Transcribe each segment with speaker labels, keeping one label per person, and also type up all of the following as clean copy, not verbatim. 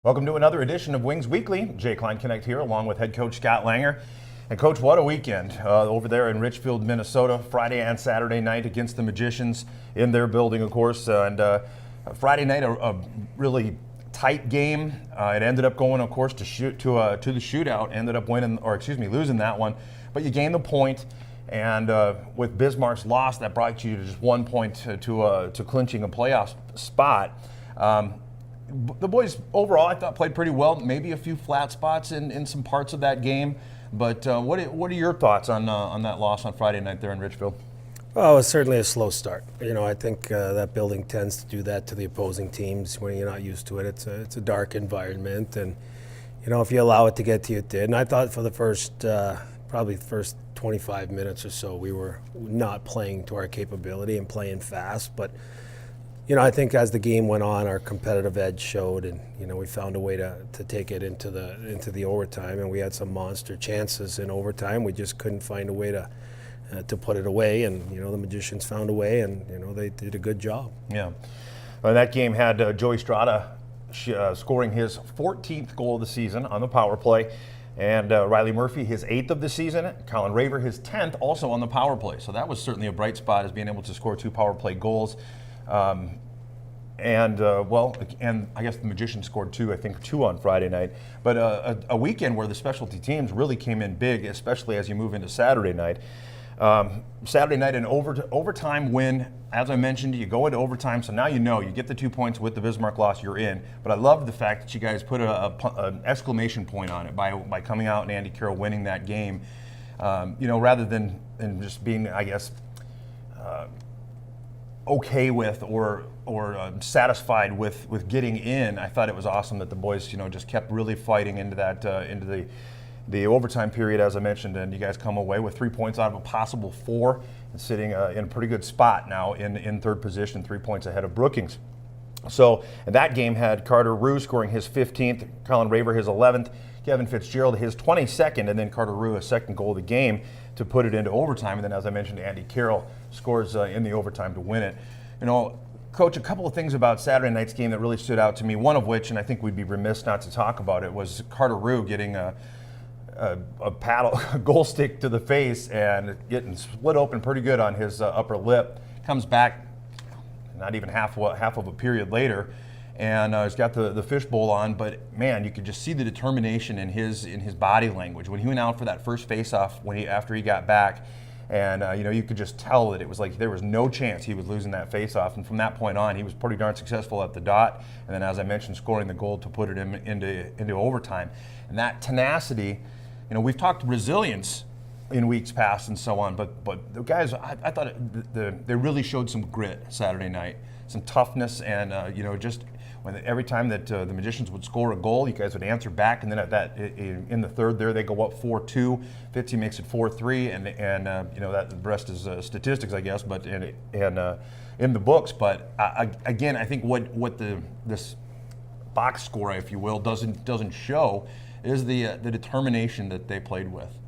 Speaker 1: Welcome to another edition of Wings Weekly. Jay Klein Connect here, along with head coach Scott Langer. And coach, what a weekend over there in Richfield, Minnesota, Friday and Saturday night against the Magicians in their building, of course. Friday night, a really tight game. It ended up going, of course, to the shootout. Ended up losing that one. But you gained the point, and with Bismarck's loss, that brought you to just 1 point to clinching a playoff spot. The boys overall, I thought, played pretty well. Maybe a few flat spots in some parts of that game. But what are your thoughts on that loss on Friday night there in Richfield?
Speaker 2: Well, it was certainly a slow start. I think that building tends to do that to the opposing teams when you're not used to it. It's a dark environment, and if you allow it to get to you, it did. And I thought for the first 25 minutes or so, we were not playing to our capability and playing fast, but. I think as the game went on, our competitive edge showed, and we found a way to take it into the overtime, and we had some monster chances in overtime. We just couldn't find a way to put it away, and the Magicians found a way, and they did a good job.
Speaker 1: Yeah, well, that game had Joey Strada scoring his 14th goal of the season on the power play, and Riley Murphy his 8th of the season. Colin Raver his 10th, also on the power play. So that was certainly a bright spot, as being able to score 2 power play goals. And I guess the Magicians scored 2 on Friday night. But a weekend where the specialty teams really came in big, especially as you move into Saturday night. Saturday night, an overtime win. As I mentioned, you go into overtime, so now you get the 2 points with the Bismarck loss, you're in. But I love the fact that you guys put an exclamation point on it by coming out and Andy Carroll winning that game. Rather than just being, I guess, okay with or satisfied with getting in. I thought it was awesome that the boys just kept really fighting into that into the overtime period, as I mentioned, and you guys come away with 3 points out of a possible 4 and sitting in a pretty good spot now in third position, 3 points ahead of Brookings. So that game had Carter Rue scoring his 15th, Colin Raver his 11th, Kevin Fitzgerald his 22nd, and then Carter Rue his second goal of the game to put it into overtime. And then, as I mentioned, Andy Carroll scores in the overtime to win it. Coach, a couple of things about Saturday night's game that really stood out to me, one of which, and I think we'd be remiss not to talk about it, was Carter Rue getting a goal stick to the face and getting split open pretty good on his upper lip. Comes back not even half of a period later, and he's got the fishbowl on, but man, you could just see the determination in his body language when he went out for that first face-off after he got back, and you could just tell that it was like there was no chance he was losing that face-off, and from that point on, he was pretty darn successful at the dot, and then, as I mentioned, scoring the goal to put it into overtime, and that tenacity. We've talked resilience in weeks past and so on, but the guys, I thought they really showed some grit Saturday night, some toughness, and just every time that the Magicians would score a goal, you guys would answer back, and then in the third there they go up 4-2. Fitzy makes it 4-3, and that the rest is statistics, I guess, but in the books. But again, I think what this box score, if you will, doesn't show is the determination that they played with.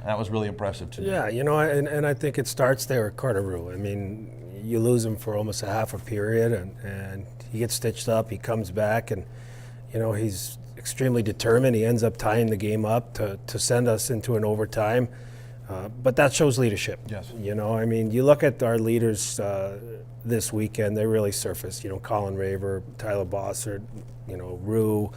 Speaker 1: That was really impressive to me.
Speaker 2: Yeah, and I think it starts there at Carter Rue. I mean, you lose him for almost a half a period, and he gets stitched up. He comes back, and he's extremely determined. He ends up tying the game up to send us into an overtime. But that shows leadership.
Speaker 1: Yes.
Speaker 2: You look at our leaders this weekend; they really surfaced. Colin Raver, Tyler Bossert, Rue.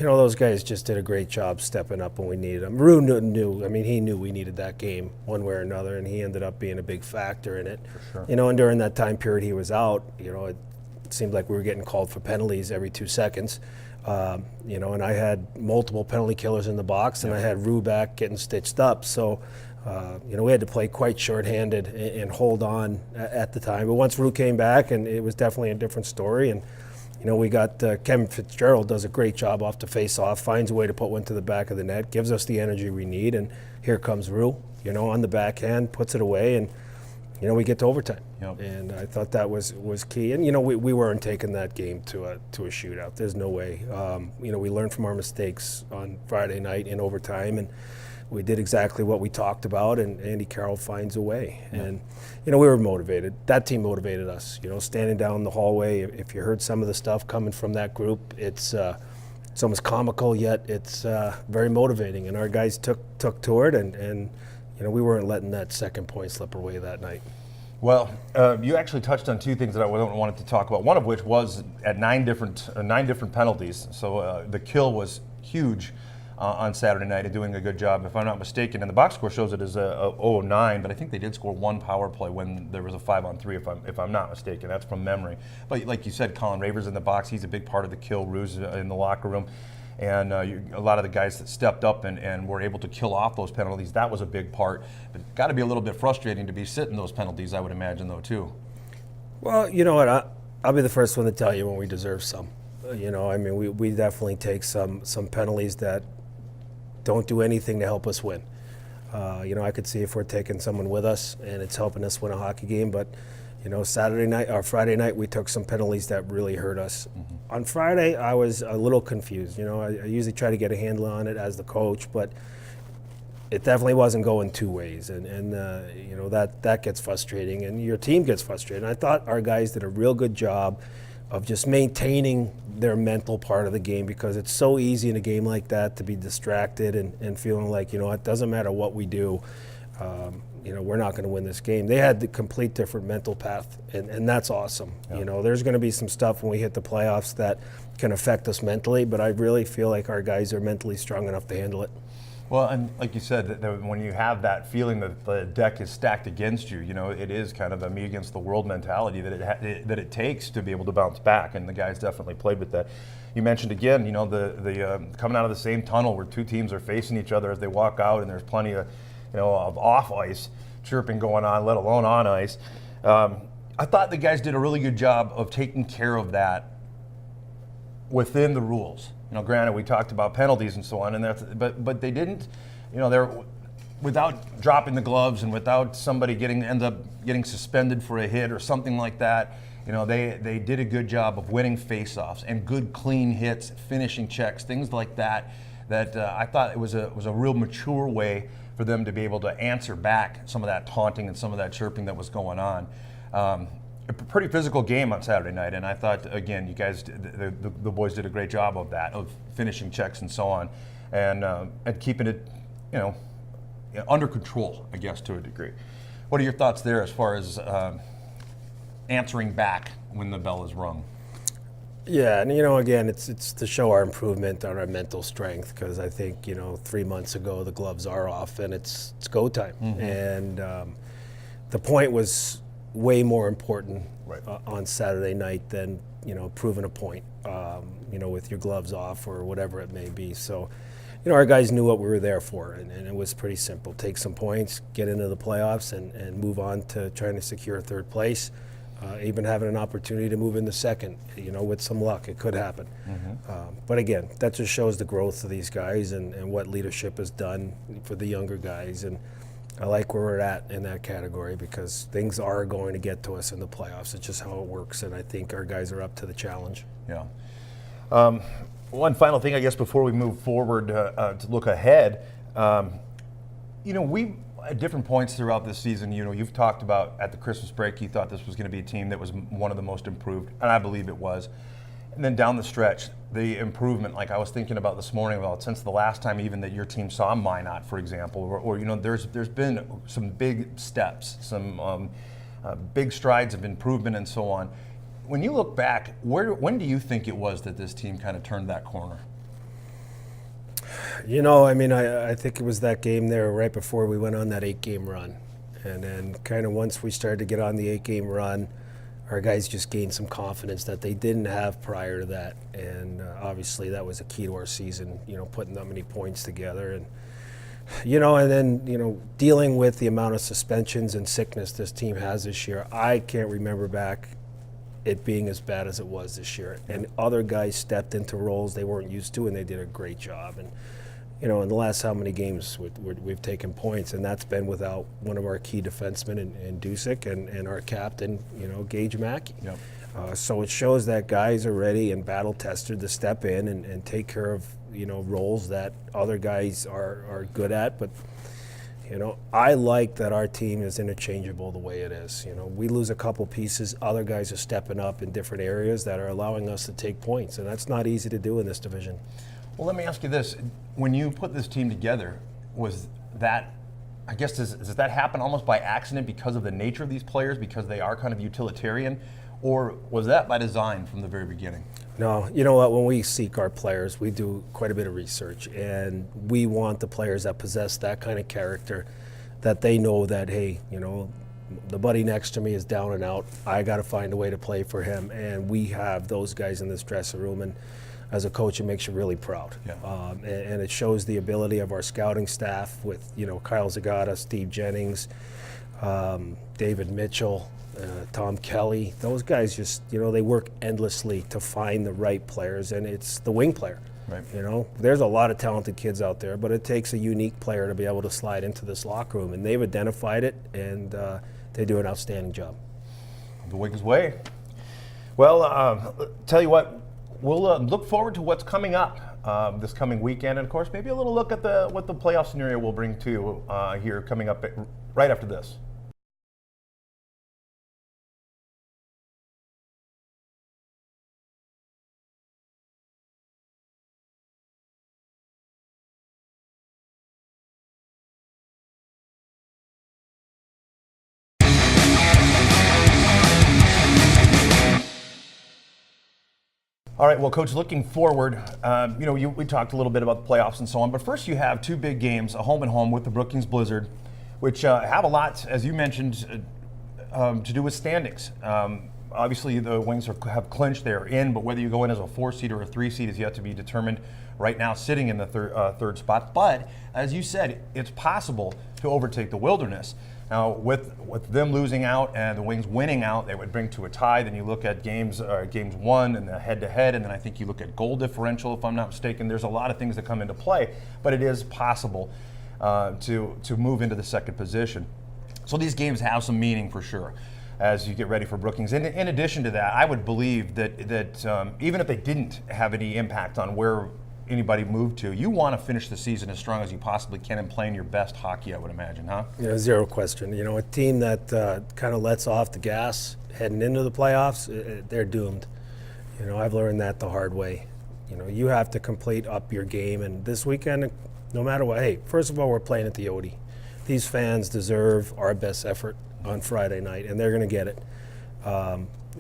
Speaker 2: Those guys just did a great job stepping up when we needed them. Rue knew. He knew we needed that game one way or another, and he ended up being a big factor in it.
Speaker 1: For sure.
Speaker 2: And during that time period he was out, it seemed like we were getting called for penalties every 2 seconds. And I had multiple penalty killers in the box, and I had Rue back getting stitched up. So, we had to play quite shorthanded and hold on at the time. But once Rue came back, and it was definitely a different story. And we got Kevin Fitzgerald does a great job off the face-off, finds a way to put one to the back of the net, gives us the energy we need, and here comes Rue, on the backhand, puts it away, and we get to overtime.
Speaker 1: Yep.
Speaker 2: And I thought that was key. And we weren't taking that game to a shootout. There's no way. We learned from our mistakes on Friday night in overtime, and we did exactly what we talked about, and Andy Carroll finds a way. Yeah. And, we were motivated. That team motivated us. Standing down the hallway, if you heard some of the stuff coming from that group, it's it's almost comical, yet it's very motivating. And our guys took to it, and we weren't letting that second point slip away that night.
Speaker 1: Well, you actually touched on two things that I wanted to talk about. One of which was at nine different penalties. So the kill was huge on Saturday night and doing a good job, if I'm not mistaken. And the box score shows it as a 0-9, but I think they did score one power play when there was a 5-on-3, if I'm not mistaken. That's from memory. But like you said, Colin Raver's in the box. He's a big part of the kill ruse in the locker room. And a lot of the guys that stepped up and were able to kill off those penalties, that was a big part. But it's got to be a little bit frustrating to be sitting those penalties, I would imagine, though, too.
Speaker 2: Well, you know what? I'll be the first one to tell you when we deserve some. We definitely take some penalties that don't do anything to help us win. I could see if we're taking someone with us and it's helping us win a hockey game, but Saturday night or Friday night, we took some penalties that really hurt us. Mm-hmm. On Friday, I was a little confused. I usually try to get a handle on it as the coach, but it definitely wasn't going two ways, and that gets frustrating, and your team gets frustrated. And I thought our guys did a real good job of just maintaining their mental part of the game, because it's so easy in a game like that to be distracted and feeling like, it doesn't matter what we do. We're not going to win this game. They had the complete different mental path, and that's awesome. Yeah. There's going to be some stuff when we hit the playoffs that can affect us mentally, but I really feel like our guys are mentally strong enough to handle it.
Speaker 1: Well, and like you said, that when you have that feeling that the deck is stacked against you, it is kind of a me against the world mentality that it takes to be able to bounce back, and the guys definitely played with that. You mentioned again, the coming out of the same tunnel where two teams are facing each other as they walk out, and there's plenty of of off ice chirping going on, let alone on ice. I thought the guys did a really good job of taking care of that within the rules. Granted, we talked about penalties and so on, and but they didn't, they're without dropping the gloves and without somebody end up getting suspended for a hit or something like that. They did a good job of winning faceoffs and good clean hits, finishing checks, things like that. That I thought it was a real mature way for them to be able to answer back some of that taunting and some of that chirping that was going on. A pretty physical game on Saturday night, and I thought, again, you guys, the boys did a great job of that, of finishing checks and so on, and keeping it, under control, I guess, to a degree. What are your thoughts there as far as answering back when the bell is rung?
Speaker 2: Yeah, and again, it's to show our improvement on our mental strength, because I think 3 months ago the gloves are off and it's go time, mm-hmm. and the point was way more important on Saturday night than proving a point, with your gloves off or whatever it may be. So, our guys knew what we were there for, and it was pretty simple: take some points, get into the playoffs, and move on to trying to secure third place. Even having an opportunity to move into second, with some luck, it could happen. Mm-hmm. But again, that just shows the growth of these guys and what leadership has done for the younger guys. And I like where we're at in that category, because things are going to get to us in the playoffs. It's just how it works, and I think our guys are up to the challenge. Yeah.
Speaker 1: One final thing, I guess, before we move forward to look ahead. We at different points throughout this season, you've talked about at the Christmas break, you thought this was going to be a team that was one of the most improved, and I believe it was. And then down the stretch, the improvement, like I was thinking about this morning, since the last time even that your team saw Minot, for example, or there's been some big steps, some big strides of improvement and so on. When you look back, when do you think it was that this team kind of turned that corner?
Speaker 2: I think it was that game there right before we went on that 8-game run. And then kind of once we started to get on the 8-game run, our guys just gained some confidence that they didn't have prior to that. And obviously that was a key to our season, putting that many points together. And, and then, dealing with the amount of suspensions and sickness this team has this year, I can't remember back it being as bad as it was this year. And other guys stepped into roles they weren't used to, and they did a great job. And, in the last how many games we've taken points, and that's been without one of our key defensemen in Dusick and our captain, Gage Mackey. Yep. So it shows that guys are ready and battle-tested to step in and take care of, roles that other guys are good at. But, You know, I like that our team is interchangeable the way it is. You know, we lose a couple pieces, other guys are stepping up in different areas that are allowing us to take points, and that's not easy to do in this division.
Speaker 1: Well, let me ask you this. When you put this team together, was that, I guess, does that happen almost by accident because of the nature of these players, because they are kind of utilitarian, or was that by design from the very beginning?
Speaker 2: No, you know what, when we seek our players, we do quite a bit of research, and we want the players that possess that kind of character, that they know that, hey, you know, the buddy next to me is down and out. I got to find a way to play for him, and we have those guys in this dressing room, and as a coach, it makes you really proud.
Speaker 1: Yeah.
Speaker 2: And it shows the ability of our scouting staff with, you know, Kyle Zagata, Steve Jennings, David Mitchell, Tom Kelly. Those guys just, you know, they work endlessly to find the right players, and it's the wing player.
Speaker 1: Right.
Speaker 2: You know, there's a lot of talented kids out there, but it takes a unique player to be able to slide into this locker room, and they've identified it, and they do an outstanding job.
Speaker 1: The Wings way. Well, tell you what, we'll look forward to what's coming up this coming weekend, and of course, maybe a little look at what the playoff scenario will bring to here coming up right after this. All right, well, Coach, looking forward, you know, we talked a little bit about the playoffs and so on, but first you have two big games, a home and home with the Brookings Blizzard, which have a lot, as you mentioned, to do with standings. Obviously, the Wings have clinched, they're in, but whether you go in as a 4-seed or a 3-seed is yet to be determined. Right now, sitting in the third spot, but as you said, it's possible to overtake the Wilderness. Now, with them losing out and the Wings winning out, they would bring to a tie. Then you look at games one and the head-to-head, and then I think you look at goal differential, if I'm not mistaken. There's a lot of things that come into play, but it is possible to move into the second position. So these games have some meaning for sure as you get ready for Brookings. In addition to that, I would believe that even if they didn't have any impact on where anybody moved to, you want to finish the season as strong as you possibly can and playing your best hockey, I would imagine, huh?
Speaker 2: Yeah, zero question. You know, a team that kind of lets off the gas heading into the playoffs, they're doomed. You know, I've learned that the hard way. You know, you have to complete up your game, and this weekend, no matter what, hey, first of all, we're playing at the Odde. These fans deserve our best effort on Friday night, and they're going to get it.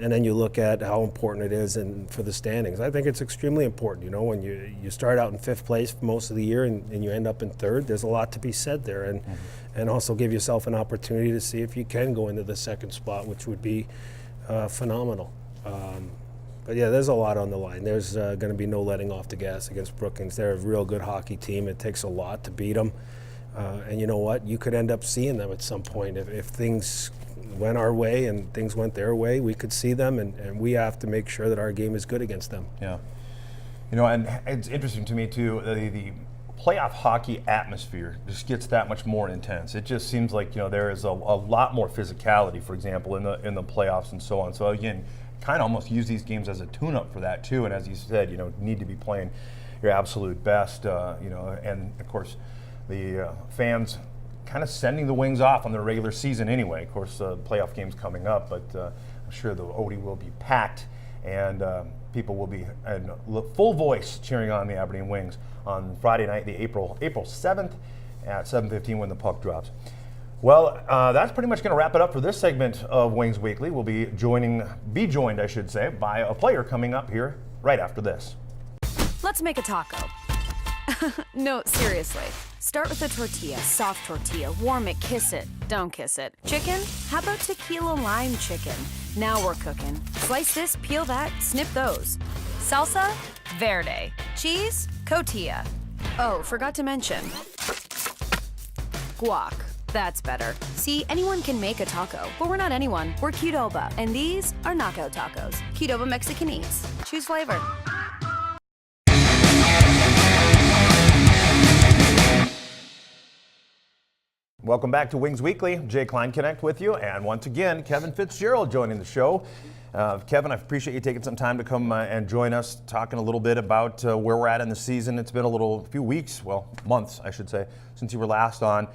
Speaker 2: And then you look at how important it is for the standings. I think it's extremely important. You know, when you start out in fifth place for most of the year and you end up in third, there's a lot to be said there. And also give yourself an opportunity to see if you can go into the second spot, which would be phenomenal. But yeah, there's a lot on the line. There's going to be no letting off the gas against Brookings. They're a real good hockey team. It takes a lot to beat them. And you know what? You could end up seeing them at some point. If things went our way and things went their way, we could see them, and we have to make sure that our game is good against them.
Speaker 1: Yeah. You know, and it's interesting to me, too, the playoff hockey atmosphere just gets that much more intense. It just seems like, you know, there is a lot more physicality, for example, in the playoffs and so on. So, again, kind of almost use these games as a tune-up for that, too. And as you said, you know, need to be playing your absolute best, you know, and, of course, the fans kind of sending the Wings off on their regular season anyway. Of course, playoff games coming up, but I'm sure the Odde will be packed, and people will be in full voice cheering on the Aberdeen Wings on Friday night, the April 7th at 7:15 when the puck drops. Well, that's pretty much going to wrap it up for this segment of Wings Weekly. We'll be joined, I should say, by a player coming up here right after this.
Speaker 3: Let's make a taco. No, seriously. Start with a tortilla, soft tortilla. Warm it, kiss it. Don't kiss it. Chicken? How about tequila lime chicken? Now we're cooking. Slice this, peel that, snip those. Salsa? Verde. Cheese? Cotija. Oh, forgot to mention. Guac. That's better. See, anyone can make a taco, but we're not anyone. We're Qdoba, and these are knockout tacos. Qdoba Mexican Eats. Choose flavor.
Speaker 1: Welcome back to Wings Weekly. Jay Klein Connect with you, and once again, Kevin Fitzgerald joining the show. Kevin, I appreciate you taking some time to come and join us, talking a little bit about where we're at in the season. It's been few weeks, well, months, I should say, since you were last on.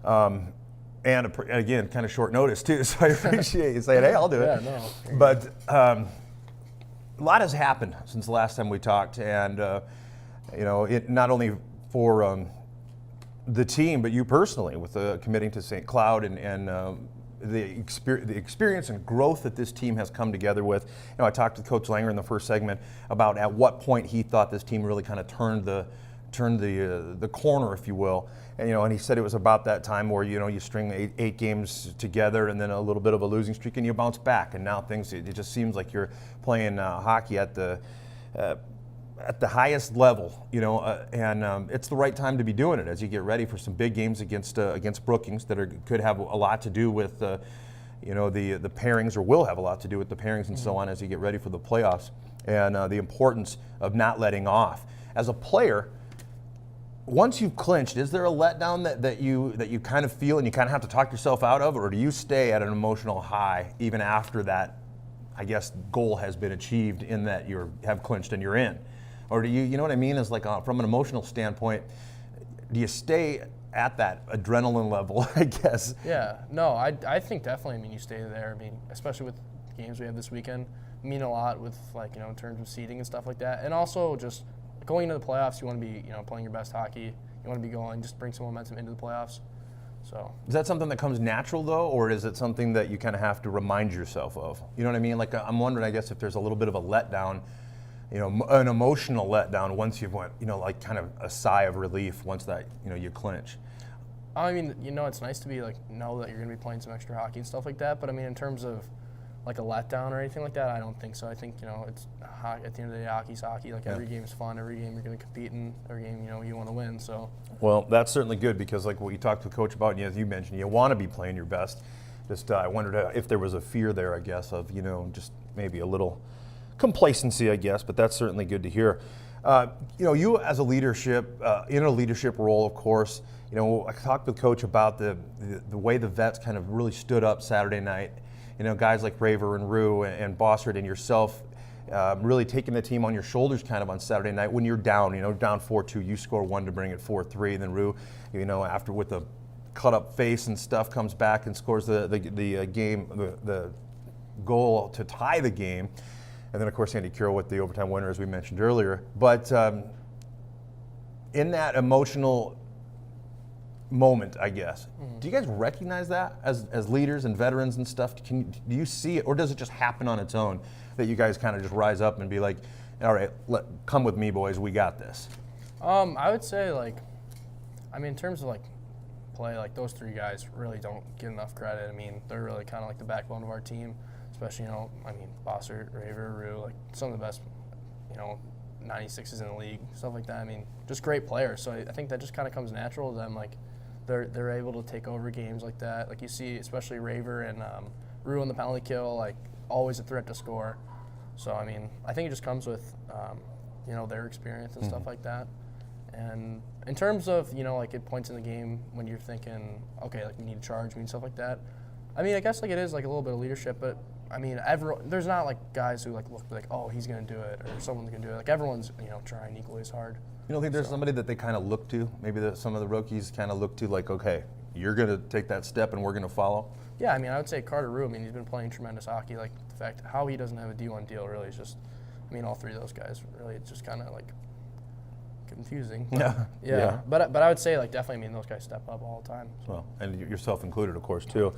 Speaker 1: And again, kind of short notice too, so I appreciate you saying, hey, I'll do it.
Speaker 2: Yeah, no.
Speaker 1: But a lot has happened since the last time we talked, and it not only for the team, but you personally, with committing to St. Cloud and the experience and growth that this team has come together with. I talked with Coach Langer in the first segment about at what point he thought this team really kind of turned the corner, if you will. And he said it was about that time where you string eight games together and then a little bit of a losing streak and you bounce back, and now it just seems like you're playing hockey at the highest level, and it's the right time to be doing it as you get ready for some big games against Brookings that could have a lot to do with the pairings, or will have a lot to do with the pairings and so on as you get ready for the playoffs, and the importance of not letting off. As a player, once you've clinched, is there a letdown that you kind of feel and you kind of have to talk yourself out of, or do you stay at an emotional high even after that, I guess, goal has been achieved in that you have clinched and you're in? Or do you know what I mean, is like from an emotional standpoint, do you stay at that adrenaline level, I guess?
Speaker 4: Yeah, no, I think definitely, you stay there. Especially with games we have this weekend, mean a lot with in terms of seeding and stuff like that. And also just going into the playoffs, you want to be, playing your best hockey. You want to be going, just bring some momentum into the playoffs. So
Speaker 1: is that something that comes natural though, or is it something that you kind of have to remind yourself of? You know what I mean? Like I'm wondering, I guess, if there's a little bit of a letdown, an emotional letdown once you've went, like kind of a sigh of relief once that, you clinch.
Speaker 4: It's nice to be know that you're going to be playing some extra hockey and stuff like that. But in terms of a letdown or anything like that, I don't think so. I think, it's at the end of the day, hockey's hockey. Every game is fun. Every game you're going to compete in. Every game, you want to win. So. Well,
Speaker 1: that's certainly good because what you talked to the coach about, and as you mentioned, you want to be playing your best. Just I wondered if there was a fear there, I guess, of, just maybe a little complacency, I guess, but that's certainly good to hear. You as a leadership, in a leadership role, of course, I talked with Coach about the way the vets kind of really stood up Saturday night. Guys like Raver and Rue and Bossert and yourself really taking the team on your shoulders kind of on Saturday night when you're down, down 4-2, you score one to bring it 4-3, and then Rue, after with the cut up face and stuff comes back and scores the goal to tie the game. And then, of course, Andy Carroll with the overtime winner, as we mentioned earlier. But in that emotional moment, I guess, do you guys recognize that as leaders and veterans and stuff? Do you see it, or does it just happen on its own that you guys kind of just rise up and be like, all right, come with me, boys, we got this?
Speaker 4: I would say, in terms of play, those three guys really don't get enough credit. They're really kind of the backbone of our team. Especially, Bossert, Raver, Rue, some of the best, 96s in the league, stuff like that. Just great players. So I think that just kind of comes natural to them. They're able to take over games like that. You see, especially Raver and Rue on the penalty kill, always a threat to score. So, I think it just comes with, their experience and stuff like that. And in terms of, at points in the game when you're thinking, okay, we need to charge me and stuff like that, I guess it is a little bit of leadership, but there's not guys who look oh, he's gonna do it or someone's gonna do it. Everyone's trying equally as hard.
Speaker 1: You don't think there's somebody that they kind of look to? Maybe some of the rookies kind of look to okay, you're gonna take that step and we're gonna follow.
Speaker 4: Yeah, I would say Carter Rue. He's been playing tremendous hockey. The fact how he doesn't have a D1 deal really is just. All three of those guys really, it's just kind of confusing.
Speaker 1: Yeah.
Speaker 4: But I would say definitely. Those guys step up all the time. So.
Speaker 1: Well, and yourself included, of course, too.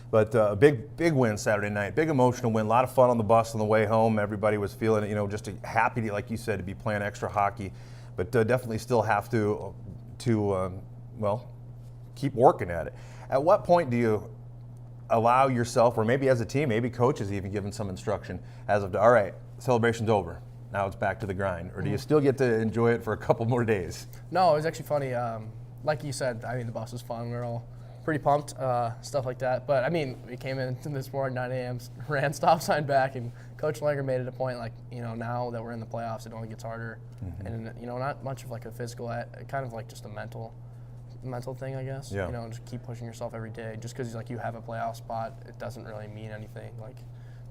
Speaker 1: But a big win Saturday night, big emotional win, a lot of fun on the bus on the way home. Everybody was feeling it, just happy to, like you said, to be playing extra hockey. But definitely still have to keep working at it. At what point do you allow yourself, or maybe as a team, maybe coaches even given some instruction as of, all right, celebration's over, now it's back to the grind, or do you still get to enjoy it for a couple more days?
Speaker 4: No, it was actually funny. Like you said, the bus was fun. We were all pretty pumped, stuff like that. But we came in this morning, 9 a.m., ran stop sign back, and Coach Langer made it a point, now that we're in the playoffs, it only gets harder. And, not much of a physical, kind of just a mental thing, I guess.
Speaker 1: Yeah.
Speaker 4: Just keep pushing yourself every day. Just because you have a playoff spot, it doesn't really mean anything.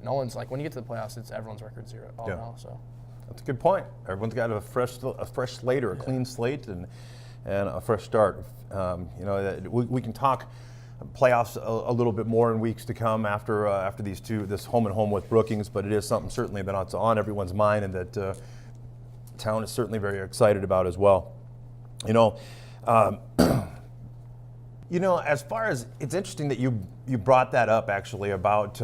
Speaker 4: No one's when you get to the playoffs, it's everyone's record 0-0. So
Speaker 1: that's a good point. Everyone's got a fresh slate or a clean slate, and and a fresh start. We can talk playoffs a little bit more in weeks to come after this home and home with Brookings, but it is something certainly that's on everyone's mind and that town is certainly very excited about as well. As far as, it's interesting that you brought that up actually about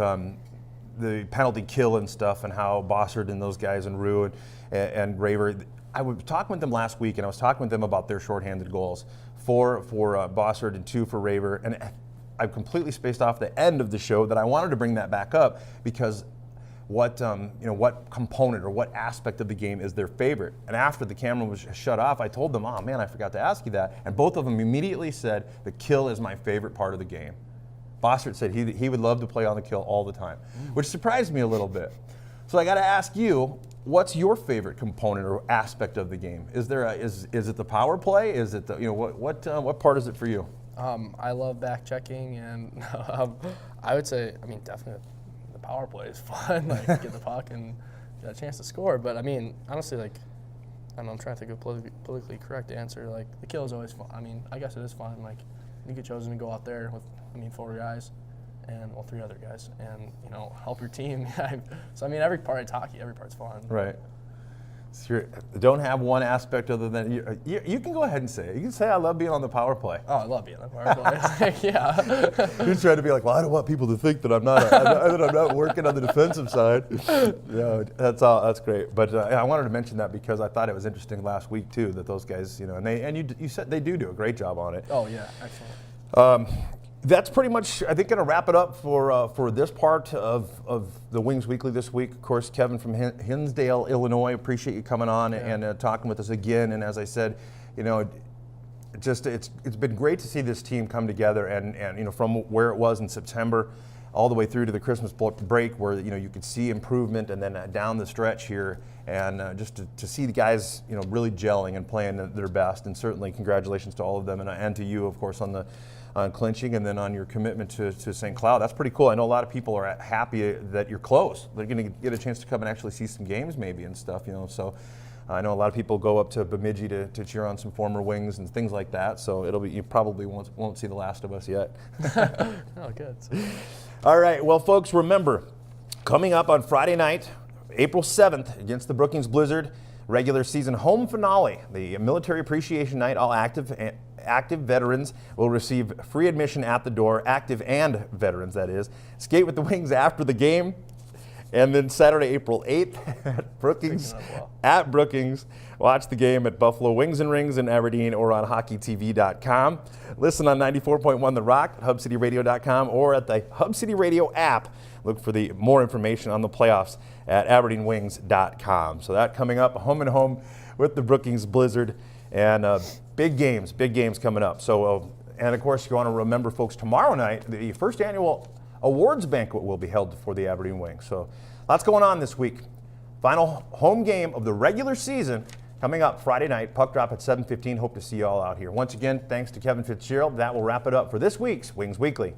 Speaker 1: the penalty kill and stuff and how Bossard and those guys and Rue and Raver. I was talking with them last week and I was talking with them about their shorthanded goals. 4 for Bossard and 2 for Raver, and I've completely spaced off the end of the show that I wanted to bring that back up because what component or what aspect of the game is their favorite. And after the camera was shut off, I told them, oh man, I forgot to ask you that. And both of them immediately said, the kill is my favorite part of the game. Bossard said he would love to play on the kill all the time, which surprised me a little bit. So I got to ask you, what's your favorite component or aspect of the game? Is it the power play? Is it what part is it for you?
Speaker 4: I love back checking, and I would say, definitely the power play is fun. Like get the puck and get a chance to score. But honestly, I'm trying to think of a politically correct answer. Like the kill is always fun. I guess it is fun. Like you get chosen to go out there with 4 guys. And 3 other guys, and help your team. So every part of hockey, every part's fun.
Speaker 1: Right. So don't have one aspect other than you can go ahead and say it. You can say I love being on the power play.
Speaker 4: Oh, I love being on the power play. Yeah.
Speaker 1: You're trying to be like, well, I don't want people to think that I'm not working on the defensive side. Yeah, that's great. But I wanted to mention that because I thought it was interesting last week too that those guys, and you said they do a great job on it.
Speaker 4: Oh yeah, excellent.
Speaker 1: That's pretty much, I think, going to wrap it up for this part of the Wings Weekly this week. Of course, Kevin from Hinsdale, Illinois, appreciate you coming on and talking with us again. And as I said, it's been great to see this team come together and from where it was in September all the way through to the Christmas break where you could see improvement, and then down the stretch here, and just to see the guys really gelling and playing their best. And certainly congratulations to all of them and to you, of course, on clinching, and then on your commitment to St. Cloud. That's pretty cool. I know a lot of people are happy that you're close. They're going to get a chance to come and actually see some games maybe and stuff, So I know a lot of people go up to Bemidji to cheer on some former Wings and things like that. So you probably won't see the last of us yet.
Speaker 4: Oh, good.
Speaker 1: All right. Well, folks, remember, coming up on Friday night, April 7th, against the Brookings Blizzard, regular season home finale, the Military Appreciation Night, all active veterans will receive free admission at the door, active and veterans, that is. Skate with the Wings after the game. And then Saturday, April 8th at Brookings. Watch the game at Buffalo Wings and Rings in Aberdeen or on hockeytv.com. Listen on 94.1 The Rock, hubcityradio.com, or at the Hub City Radio app. Look for the more information on the playoffs at aberdeenwings.com. So that coming up, home and home with the Brookings Blizzard. And big games coming up. So, and of course, you want to remember, folks, tomorrow night, the first annual awards banquet will be held for the Aberdeen Wings. So lots going on this week. Final home game of the regular season coming up Friday night. Puck drop at 7:15. Hope to see you all out here. Once again, thanks to Kevin Fitzgerald. That will wrap it up for this week's Wings Weekly.